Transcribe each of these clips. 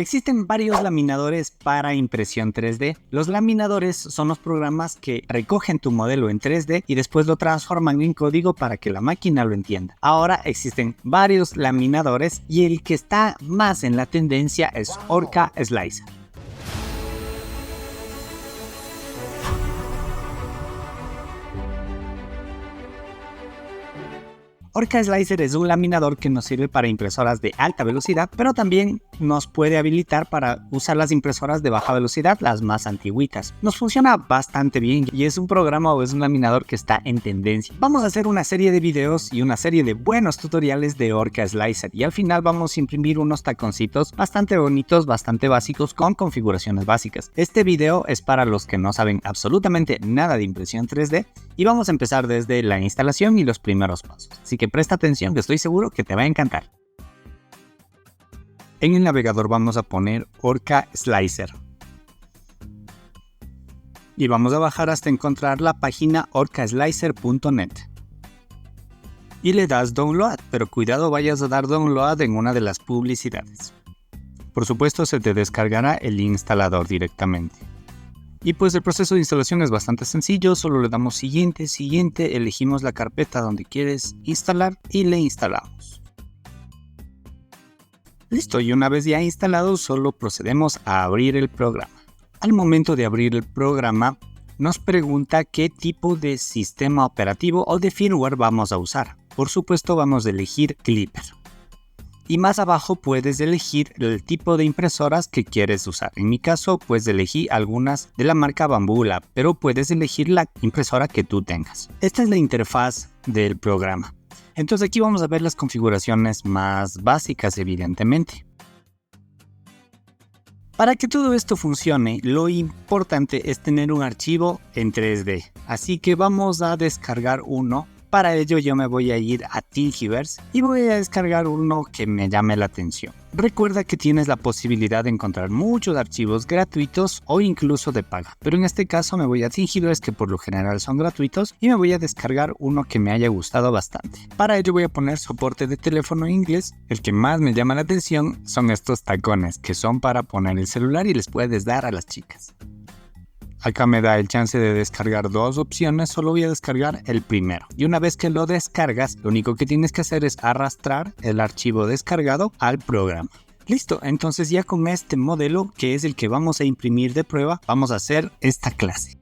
Existen varios laminadores para impresión 3D. Los laminadores son los programas que recogen tu modelo en 3D y después lo transforman en código para que la máquina lo entienda. Ahora existen varios laminadores y el que está más en la tendencia es Orca Slicer. Orca Slicer es un laminador que nos sirve para impresoras de alta velocidad, pero también nos puede habilitar para usar las impresoras de baja velocidad, las más antiguitas. Nos funciona bastante bien y es un programa o es un laminador que está en tendencia. Vamos a hacer una serie de videos y una serie de buenos tutoriales de Orca Slicer y al final vamos a imprimir unos taconcitos bastante bonitos, bastante básicos con configuraciones básicas. Este video es para los que no saben absolutamente nada de impresión 3D y vamos a empezar desde la instalación y los primeros pasos. Así que presta atención, que estoy seguro que te va a encantar. En el navegador vamos a poner Orca Slicer y vamos a bajar hasta encontrar la página orcaslicer.net y le das download, pero cuidado, vayas a dar download en una de las publicidades. Por supuesto se te descargará el instalador directamente. Y pues el proceso de instalación es bastante sencillo, solo le damos siguiente, elegimos la carpeta donde quieres instalar y le instalamos. Listo, y una vez ya instalado solo procedemos a abrir el programa. Al momento de abrir el programa nos pregunta qué tipo de sistema operativo o de firmware vamos a usar. Por supuesto vamos a elegir Klipper. Y más abajo puedes elegir el tipo de impresoras que quieres usar. En mi caso, pues elegí algunas de la marca Bambu Lab, pero puedes elegir la impresora que tú tengas. Esta es la interfaz del programa. Entonces aquí vamos a ver las configuraciones más básicas, evidentemente. Para que todo esto funcione, lo importante es tener un archivo en 3D. Así que vamos a descargar uno. Para ello yo me voy a ir a Thingiverse y voy a descargar uno que me llame la atención. Recuerda que tienes la posibilidad de encontrar muchos archivos gratuitos o incluso de paga, pero en este caso me voy a Thingiverse, que por lo general son gratuitos, y me voy a descargar uno que me haya gustado bastante. Para ello voy a poner soporte de teléfono inglés. El que más me llama la atención son estos tacones que son para poner el celular y les puedes dar a las chicas. Acá me da el chance de descargar dos opciones, solo voy a descargar el primero. Y una vez que lo descargas, lo único que tienes que hacer es arrastrar el archivo descargado al programa. Listo, entonces ya con este modelo, que es el que vamos a imprimir de prueba, vamos a hacer esta clase.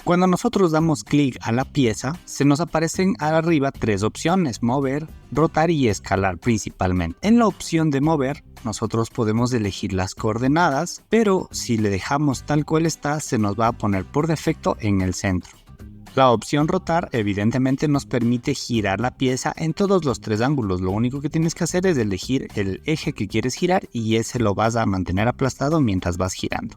Cuando nosotros damos clic a la pieza, se nos aparecen arriba tres opciones: mover, rotar y escalar principalmente. En la opción de mover, nosotros podemos elegir las coordenadas, pero si le dejamos tal cual está, se nos va a poner por defecto en el centro. La opción rotar evidentemente nos permite girar la pieza en todos los tres ángulos. Lo único que tienes que hacer es elegir el eje que quieres girar y ese lo vas a mantener aplastado mientras vas girando.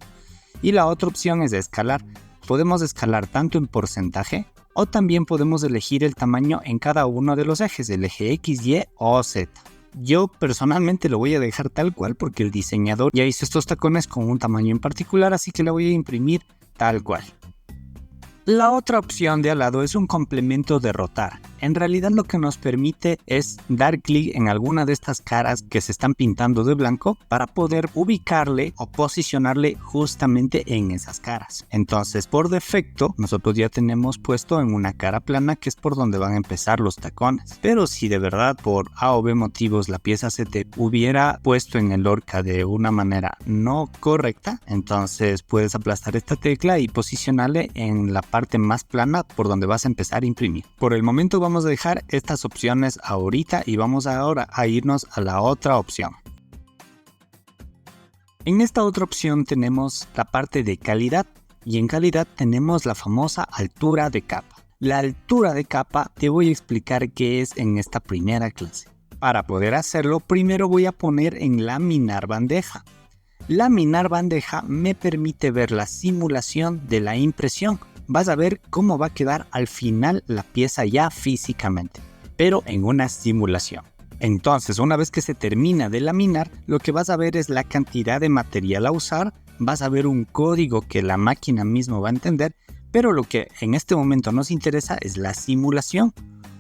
Y la otra opción es escalar. Podemos escalar tanto en porcentaje o también podemos elegir el tamaño en cada uno de los ejes, el eje X, Y o Z. Yo personalmente lo voy a dejar tal cual porque el diseñador ya hizo estos tacones con un tamaño en particular, así que lo voy a imprimir tal cual. La otra opción de al lado es un complemento de rotar. En realidad lo que nos permite es dar clic en alguna de estas caras que se están pintando de blanco para poder ubicarle o posicionarle justamente en esas caras. Entonces por defecto nosotros ya tenemos puesto en una cara plana, que es por donde van a empezar los tacones. Pero si de verdad por A o B motivos la pieza se te hubiera puesto en el Orca de una manera no correcta, entonces puedes aplastar esta tecla y posicionarle en la parte más plana por donde vas a empezar a imprimir. Por el momento vamos a dejar estas opciones ahorita y vamos ahora a irnos a la otra opción. En esta otra opción tenemos la parte de calidad y en calidad tenemos la famosa altura de capa. La altura de capa te voy a explicar qué es en esta primera clase. Para poder hacerlo, primero voy a poner en laminar bandeja. Laminar bandeja me permite ver la simulación de la impresión. Vas a ver cómo va a quedar al final la pieza ya físicamente, pero en una simulación. Entonces, una vez que se termina de laminar, lo que vas a ver es la cantidad de material a usar, vas a ver un código que la máquina misma va a entender, pero lo que en este momento nos interesa es la simulación.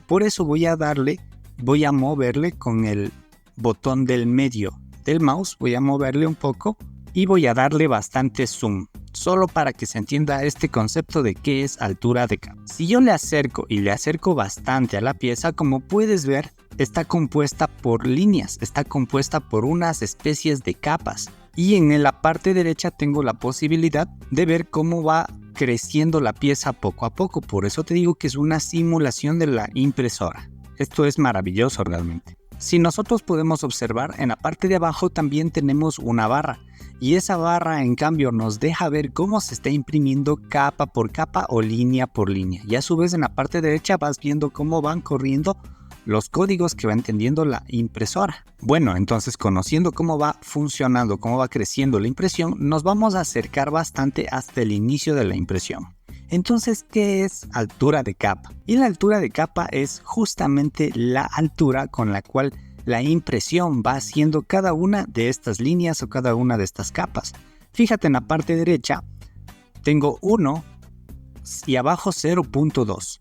Por eso voy a moverle con el botón del medio del mouse, voy a moverle un poco y voy a darle bastante zoom, solo para que se entienda este concepto de qué es altura de capa. Si yo le acerco y le acerco bastante a la pieza, como puedes ver, está compuesta por líneas, está compuesta por unas especies de capas. Y en la parte derecha tengo la posibilidad de ver cómo va creciendo la pieza poco a poco. Por eso te digo que es una simulación de la impresora. Esto es maravilloso realmente. Si nosotros podemos observar, en la parte de abajo también tenemos una barra. Y esa barra en cambio nos deja ver cómo se está imprimiendo capa por capa o línea por línea. Y a su vez en la parte derecha vas viendo cómo van corriendo los códigos que va entendiendo la impresora. Bueno, entonces conociendo cómo va funcionando, cómo va creciendo la impresión, nos vamos a acercar bastante hasta el inicio de la impresión. Entonces, ¿qué es altura de capa? Y la altura de capa es justamente la altura con la cual la impresión va haciendo cada una de estas líneas o cada una de estas capas. Fíjate en la parte derecha, tengo 1 y abajo 0.2.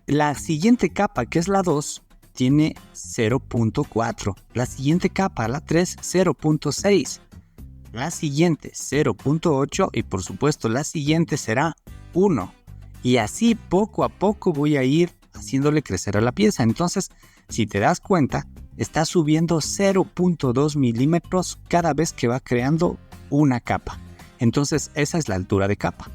La siguiente capa, que es la 2, tiene 0.4. La siguiente capa, la 3, 0.6. La siguiente, 0.8. Y por supuesto, la siguiente será 1. Y así poco a poco voy a ir haciéndole crecer a la pieza. Entonces, si te das cuenta, está subiendo 0.2 milímetros cada vez que va creando una capa. Entonces, esa es la altura de capa.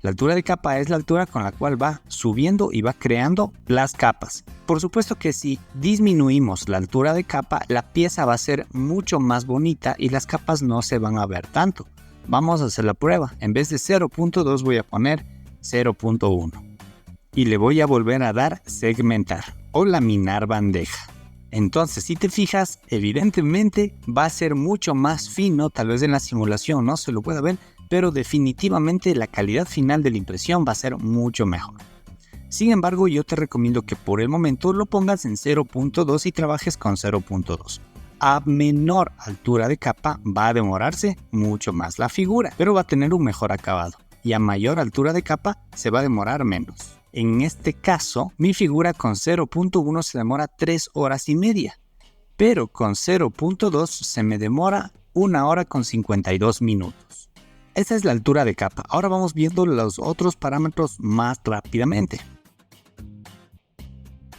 La altura de capa es la altura con la cual va subiendo y va creando las capas. Por supuesto que si disminuimos la altura de capa, la pieza va a ser mucho más bonita y las capas no se van a ver tanto. Vamos a hacer la prueba. En vez de 0.2 voy a poner 0.1. Y le voy a volver a dar segmentar o laminar bandeja. Entonces, si te fijas, evidentemente va a ser mucho más fino, tal vez en la simulación no se lo pueda ver, pero definitivamente la calidad final de la impresión va a ser mucho mejor. Sin embargo, yo te recomiendo que por el momento lo pongas en 0.2 y trabajes con 0.2. A menor altura de capa va a demorarse mucho más la figura, pero va a tener un mejor acabado. Y a mayor altura de capa se va a demorar menos. En este caso, mi figura con 0.1 se demora 3 horas y media, pero con 0.2 se me demora 1 hora con 52 minutos. Esa es la altura de capa. Ahora vamos viendo los otros parámetros más rápidamente.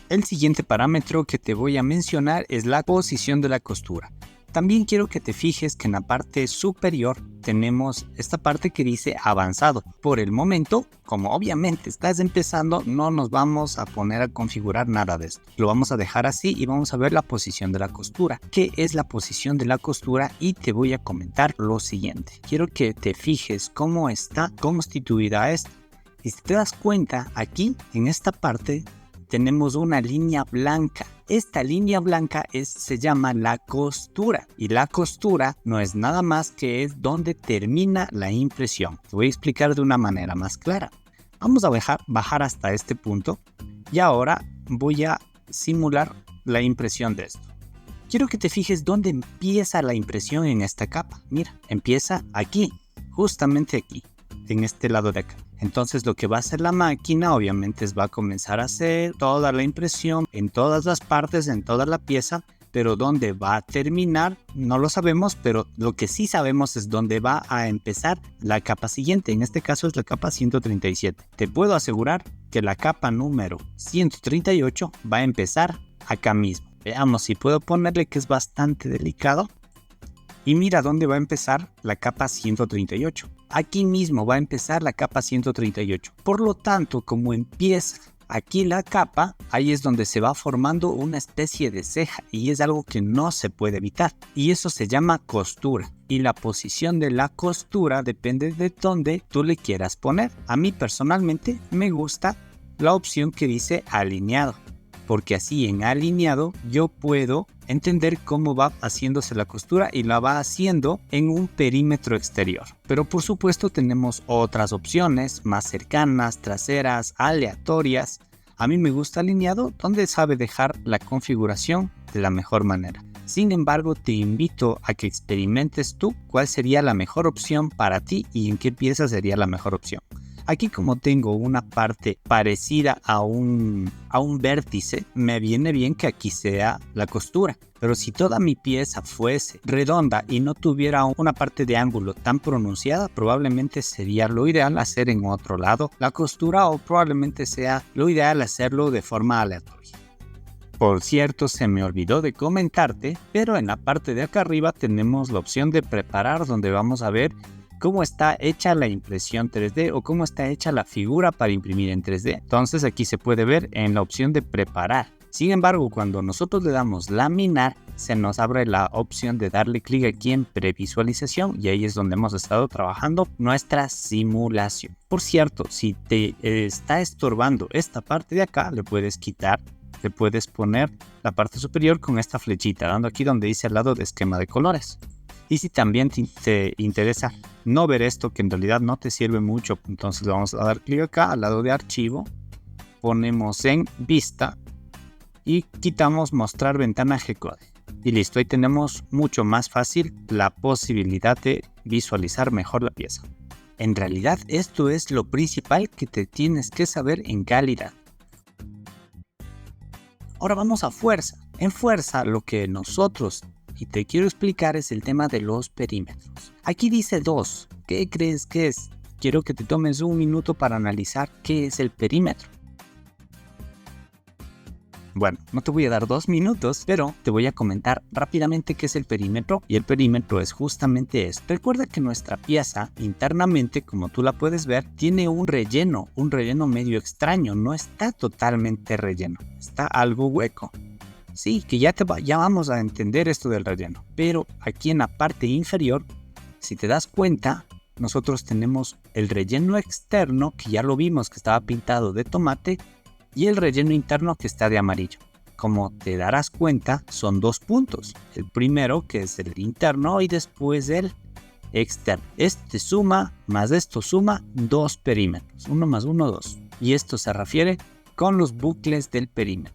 El siguiente parámetro que te voy a mencionar es la posición de la costura. También quiero que te fijes que en la parte superior tenemos esta parte que dice avanzado. Por el momento, como obviamente estás empezando, no nos vamos a poner a configurar nada de esto. Lo vamos a dejar así y vamos a ver la posición de la costura. ¿Qué es la posición de la costura? Y te voy a comentar lo siguiente. Quiero que te fijes cómo está constituida esta. Y si te das cuenta, aquí en esta parte tenemos una línea blanca. Esta línea blanca se llama la costura. Y la costura no es nada más que es donde termina la impresión. Te voy a explicar de una manera más clara. Vamos a bajar hasta este punto. Y ahora voy a simular la impresión de esto. Quiero que te fijes dónde empieza la impresión en esta capa. Mira, empieza aquí, justamente aquí, en este lado de acá. Entonces lo que va a hacer la máquina obviamente va a comenzar a hacer toda la impresión en todas las partes, en toda la pieza, pero dónde va a terminar no lo sabemos, pero lo que sí sabemos es dónde va a empezar la capa siguiente. En este caso es la capa 137. Te puedo asegurar que la capa número 138 va a empezar acá mismo. Veamos si puedo ponerle, que es bastante delicado. Y mira dónde va a empezar la capa 138. Aquí mismo va a empezar la capa 138. Por lo tanto, como empieza aquí la capa, ahí es donde se va formando una especie de ceja y es algo que no se puede evitar. Y eso se llama costura. Y la posición de la costura depende de dónde tú le quieras poner. A mí personalmente me gusta la opción que dice alineado, porque así en alineado yo puedo entender cómo va haciéndose la costura y la va haciendo en un perímetro exterior. Pero por supuesto tenemos otras opciones más cercanas, traseras, aleatorias. A mí me gusta alineado, donde sabe dejar la configuración de la mejor manera. Sin embargo, te invito a que experimentes tú cuál sería la mejor opción para ti y en qué pieza sería la mejor opción. Aquí como tengo una parte parecida a un vértice, me viene bien que aquí sea la costura. Pero si toda mi pieza fuese redonda y no tuviera una parte de ángulo tan pronunciada, probablemente sería lo ideal hacer en otro lado la costura, o probablemente sea lo ideal hacerlo de forma aleatoria. Por cierto, se me olvidó de comentarte, pero en la parte de acá arriba tenemos la opción de preparar, donde vamos a ver cómo está hecha la impresión 3D o cómo está hecha la figura para imprimir en 3D. Entonces aquí se puede ver en la opción de preparar. Sin embargo, cuando nosotros le damos laminar, se nos abre la opción de darle clic aquí en previsualización, y ahí es donde hemos estado trabajando nuestra simulación. Por cierto, si te está estorbando esta parte de acá, le puedes quitar, le puedes poner la parte superior con esta flechita, dando aquí donde dice al lado de esquema de colores. Y si también te interesa no ver esto, que en realidad no te sirve mucho, entonces le vamos a dar clic acá al lado de archivo, ponemos en vista y quitamos mostrar ventana G-Code. Y listo, ahí tenemos mucho más fácil la posibilidad de visualizar mejor la pieza. En realidad esto es lo principal que te tienes que saber en calidad. Ahora vamos a fuerza. En fuerza lo que nosotros y te quiero explicar es el tema de los perímetros. Aquí dice 2. ¿Qué crees que es? Quiero que te tomes un minuto para analizar qué es el perímetro. Bueno, no te voy a dar 2 minutos, pero te voy a comentar rápidamente qué es el perímetro, y el perímetro es justamente esto. Recuerda que nuestra pieza internamente, como tú la puedes ver, tiene un relleno medio extraño, no está totalmente relleno, está algo hueco. Sí, que ya vamos a entender esto del relleno, pero aquí en la parte inferior, si te das cuenta, nosotros tenemos el relleno externo, que ya lo vimos que estaba pintado de tomate, y el relleno interno que está de amarillo. Como te darás cuenta, son 2 puntos. El primero, que es el interno, y después el externo. Este suma, más esto suma 2 perímetros. 1 más 1, 2. Y esto se refiere con los bucles del perímetro.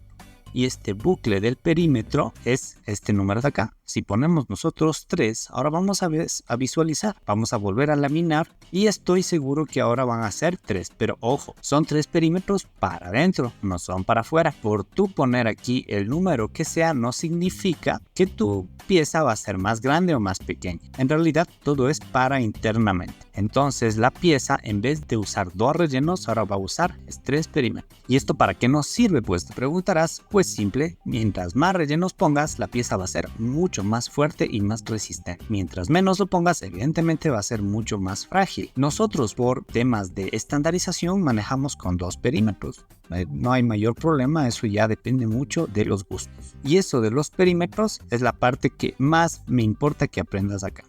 Y este bucle del perímetro es este número de acá. Si ponemos nosotros 3, ahora vamos a visualizar. Vamos a volver a laminar y estoy seguro que ahora van a ser 3. Pero ojo, son 3 perímetros para adentro, no son para afuera. Por tú poner aquí el número que sea, no significa que tu pieza va a ser más grande o más pequeña. En realidad todo es para internamente. Entonces la pieza, en vez de usar 2 rellenos, ahora va a usar 3 perímetros. ¿Y esto para qué nos sirve? Pues te preguntarás. Pues simple, mientras más rellenos pongas, la pieza va a ser mucho más fuerte y más resistente. Mientras menos lo pongas, evidentemente va a ser mucho más frágil. Nosotros, por temas de estandarización, manejamos con 2 perímetros. No hay mayor problema, eso ya depende mucho de los gustos. Y eso de los perímetros es la parte que más me importa que aprendas acá.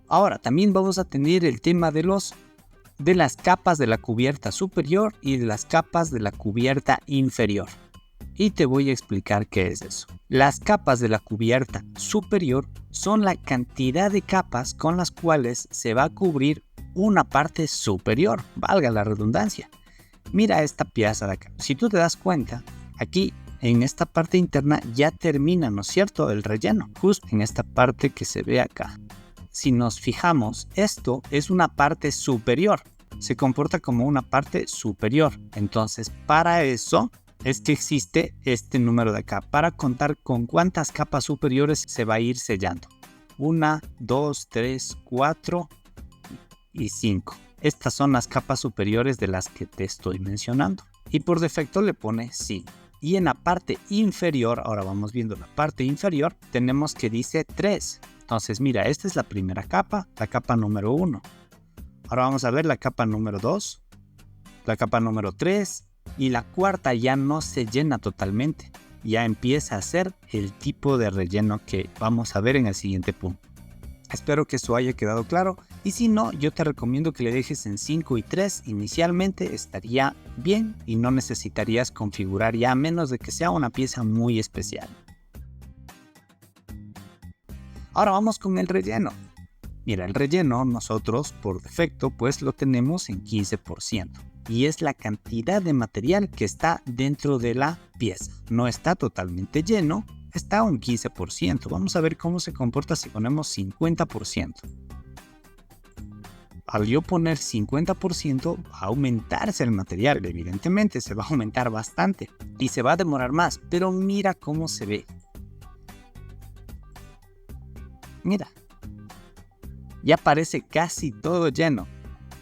Ahora, también vamos a tener el tema de las capas de la cubierta superior y de las capas de la cubierta inferior. Y te voy a explicar qué es eso. Las capas de la cubierta superior son la cantidad de capas con las cuales se va a cubrir una parte superior, valga la redundancia. Mira esta pieza de acá. Si tú te das cuenta, aquí en esta parte interna ya termina, ¿no es cierto?, el relleno, justo en esta parte que se ve acá. Si nos fijamos, esto es una parte superior, se comporta como una parte superior. Entonces, para eso es que existe este número de acá, para contar con cuántas capas superiores se va a ir sellando. 1, 2, 3, 4 y 5. Estas son las capas superiores de las que te estoy mencionando. Y por defecto le pone 5. Y en la parte inferior, ahora vamos viendo la parte inferior, tenemos que dice 3. Entonces mira, esta es la primera capa, la capa número 1. Ahora vamos a ver la capa número 2, la capa número 3, y la cuarta ya no se llena totalmente. Ya empieza a ser el tipo de relleno que vamos a ver en el siguiente punto. Espero que eso haya quedado claro, y si no, yo te recomiendo que le dejes en 5 y 3 inicialmente, estaría bien y no necesitarías configurar ya, a menos de que sea una pieza muy especial. Ahora vamos con el relleno. Mira, el relleno nosotros por defecto pues lo tenemos en 15%. Y es la cantidad de material que está dentro de la pieza. No está totalmente lleno, está a un 15%. Vamos a ver cómo se comporta si ponemos 50%. al yo poner 50% va a aumentarse el material, evidentemente se va a aumentar bastante y se va a demorar más, pero mira cómo se ve. Mira, ya parece casi todo lleno.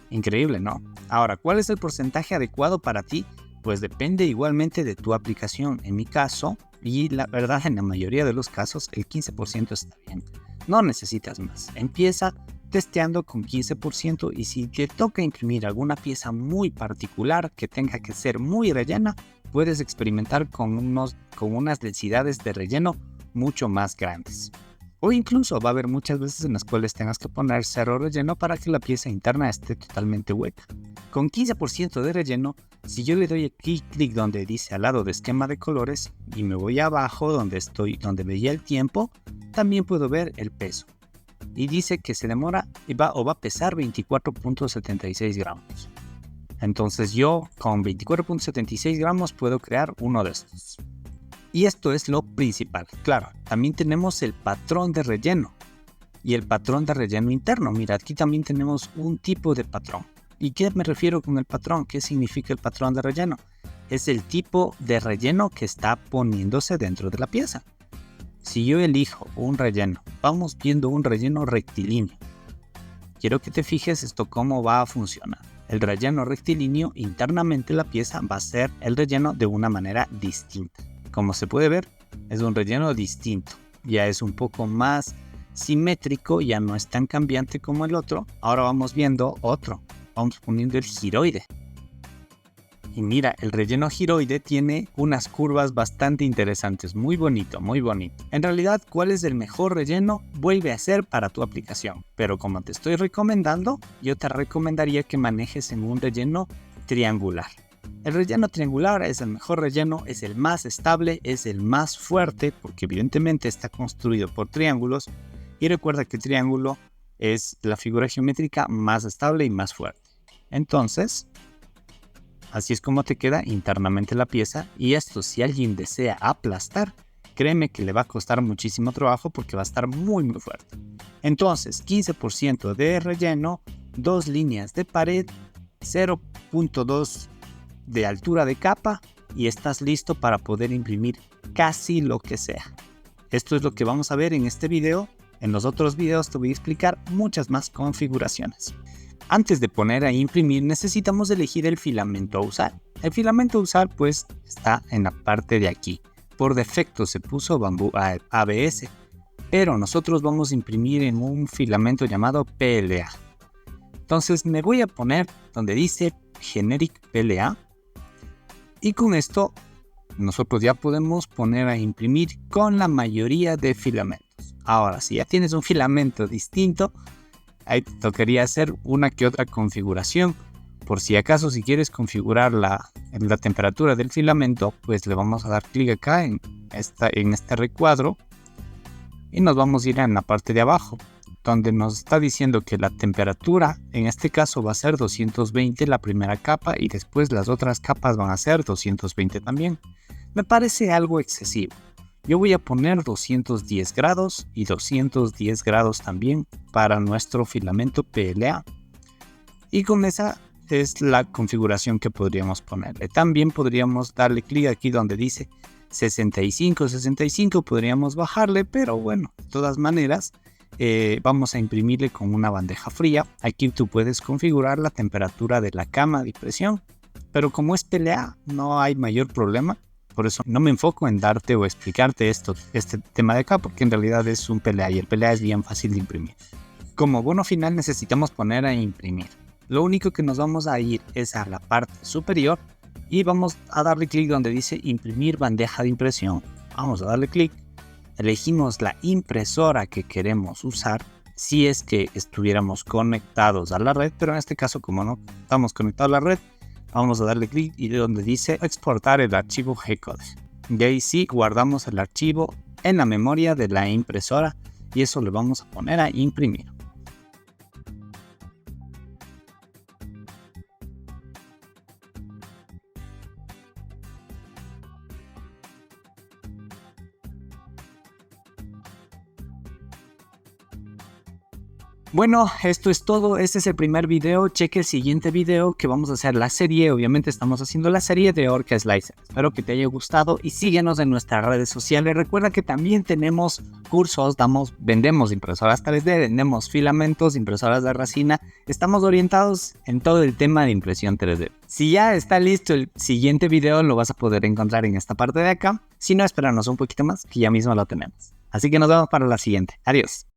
Increíble, ¿no? Ahora, ¿cuál es el porcentaje adecuado para ti? Pues depende igualmente de tu aplicación. En mi caso, y la verdad en la mayoría de los casos, el 15% está bien. No necesitas más. Empieza testeando con 15% y si te toca imprimir alguna pieza muy particular que tenga que ser muy rellena, puedes experimentar con unas densidades de relleno mucho más grandes. O incluso va a haber muchas veces en las cuales tengas que poner cero relleno para que la pieza interna esté totalmente hueca. Con 15% de relleno, si yo le doy aquí clic donde dice al lado de esquema de colores y me voy abajo donde veía el tiempo, también puedo ver el peso. Y dice que se demora va a pesar 24.76 gramos. Entonces yo con 24.76 gramos puedo crear uno de estos. Y esto es lo principal. Claro, también tenemos el patrón de relleno y el patrón de relleno interno. Mira, aquí también tenemos un tipo de patrón. ¿Y qué me refiero con el patrón? ¿Qué significa el patrón de relleno? Es el tipo de relleno que está poniéndose dentro de la pieza. Si yo elijo un relleno, vamos viendo un relleno rectilíneo. Quiero que te fijes esto cómo va a funcionar. El relleno rectilíneo, internamente la pieza va a ser el relleno de una manera distinta. Como se puede ver, es un relleno distinto. Ya es un poco más simétrico, ya no es tan cambiante como el otro. Ahora vamos viendo otro. Vamos poniendo el giroide. Y mira, el relleno giroide tiene unas curvas bastante interesantes. Muy bonito, muy bonito. En realidad, ¿cuál es el mejor relleno? Vuelve a ser para tu aplicación. Pero como te estoy recomendando, yo te recomendaría que manejes en un relleno triangular. El relleno triangular es el mejor relleno, es el más estable, es el más fuerte, porque evidentemente está construido por triángulos. Y recuerda que el triángulo es la figura geométrica más estable y más fuerte. Entonces, así es como te queda internamente la pieza. Y esto, si alguien desea aplastar, créeme que le va a costar muchísimo trabajo porque va a estar muy muy fuerte. Entonces, 15% de relleno, 2 líneas de pared, 0.2 de altura de capa y estás listo para poder imprimir casi lo que sea. Esto es lo que vamos a ver en este video. En los otros videos te voy a explicar muchas más configuraciones. Antes de poner a imprimir necesitamos elegir el filamento a usar. El filamento a usar pues está en la parte de aquí. Por defecto se puso bambú ABS, pero nosotros vamos a imprimir en un filamento llamado PLA. Entonces me voy a poner donde dice Generic PLA. Y con esto nosotros ya podemos poner a imprimir con la mayoría de filamentos. Ahora, si ya tienes un filamento distinto, ahí te tocaría hacer una que otra configuración. Por si acaso, si quieres configurar la temperatura del filamento, pues le vamos a dar clic acá en este recuadro y nos vamos a ir en la parte de abajo, donde nos está diciendo que la temperatura en este caso va a ser 220 la primera capa y después las otras capas van a ser 220 también. Me parece algo excesivo. Yo voy a poner 210 grados y 210 grados también para nuestro filamento PLA. Y con esa es la configuración que podríamos ponerle. También podríamos darle clic aquí donde dice 65, podríamos bajarle, pero bueno, de todas maneras vamos a imprimirle con una bandeja fría. Aquí tú puedes configurar la temperatura de la cama de impresión, pero como es PLA no hay mayor problema. Por eso no me enfoco en darte o explicarte este tema de acá, porque en realidad es un PLA y el PLA es bien fácil de imprimir. Como bono final necesitamos poner a imprimir. Lo único que nos vamos a ir es a la parte superior y vamos a darle clic donde dice imprimir bandeja de impresión. Vamos a darle clic. Elegimos la impresora que queremos usar si es que estuviéramos conectados a la red, pero en este caso como no estamos conectados a la red, vamos a darle clic y de donde dice exportar el archivo G-Code. De ahí sí guardamos el archivo en la memoria de la impresora y eso le vamos a poner a imprimir. Bueno, esto es todo. Este es el primer video. Cheque el siguiente video que vamos a hacer la serie. Obviamente estamos haciendo la serie de Orca Slicer. Espero que te haya gustado y síguenos en nuestras redes sociales. Recuerda que también tenemos cursos, vendemos impresoras 3D, vendemos filamentos, impresoras de resina. Estamos orientados en todo el tema de impresión 3D. Si ya está listo el siguiente video, lo vas a poder encontrar en esta parte de acá. Si no, espéranos un poquito más, que ya mismo lo tenemos. Así que nos vemos para la siguiente. Adiós.